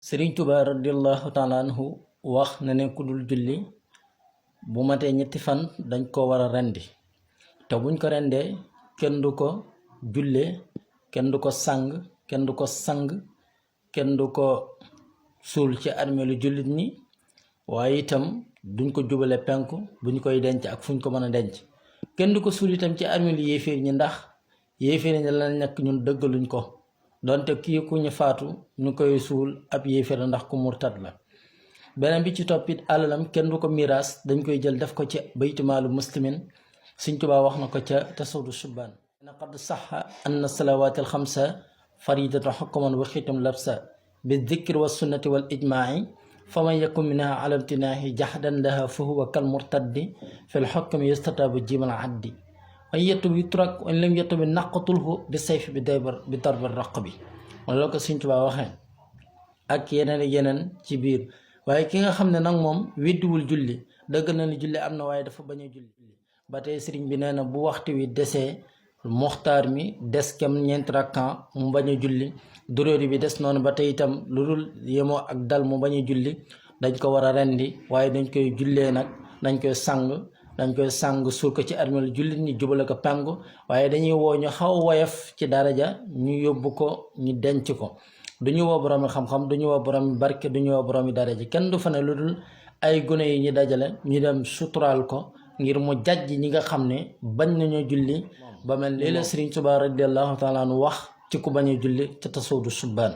Sëriñ Tuubaa radiyallahu taala anhu wax na ne ku dul julli bu matee ñetti fan dañ ko war a rendi te buñ ko rendee kenn du ko jullee kenn du ko sang kenn du ko sang kenn du ko suul ci armeelu jullit ñi waaye itam duñ ko jubale penku buñ koy denc ak fuñ ko mën a denc kenn du ko suul itam ci armeelu yéeféer ñi ndax yéeféer ñi la nekk ñun dëggaluñ ko donte kii ku ñu faatu ñu koy suul ab yéeféer ndax ku murtad la beneen bi ci toppit alalam kenn du ko miraas dañ koy jël def ko ci baytumaalu muslimin Sëriñ Tuubaa wax na ko ca tasawdu subaan qad saxa anna salawaati alxamsa faridatu xukman wa xitam labsa bi dikri wa sunnati wal ijmaai fa man yakun minha ala imtinaahi jaxdan laha fa huwa kal murtaddi fi lxukmi yustatabu jimal addi an yetub yutrak an lam yetub naqatulhu bi sayf bi darbi raq bi wala la ko Sëriñ Tuubaa waxee ak yeneen ci biir waaye ki nga xam ne nag moom weddiwul julli dëgg na ni julli am na waaye dafa bañ a julli ba tey sëriñ bi nee na bu waxtu wi desee moxtaar mi des kem ñeenti rakkan mu bañ a julli duróori bi des noonu ba tey itam lu dul yemoo ak dal mu bañ a julli dañ ko war a rendi waaye dañ koy jullee nag dañ koy sang suul ko ci armeel jullit ñi jubale ko penku waaye dañuy woo ñu xaw woyof ci daraja ñu yóbbu ko ñu denc ko duñu woo boroomi xam-xam duñu woo boroomi barke duñu woo boroomi daraja kenn du fa ne lu dul ay gune yi ñu dajale ñu dem suturaal ko ngir mu jàjj ñi nga xam ne bañ nañoo julli ba mel lii la Sëriñ Tuubaa radiyallahu taala anhu wax ci ku bañ a julli ca tasawdu subaan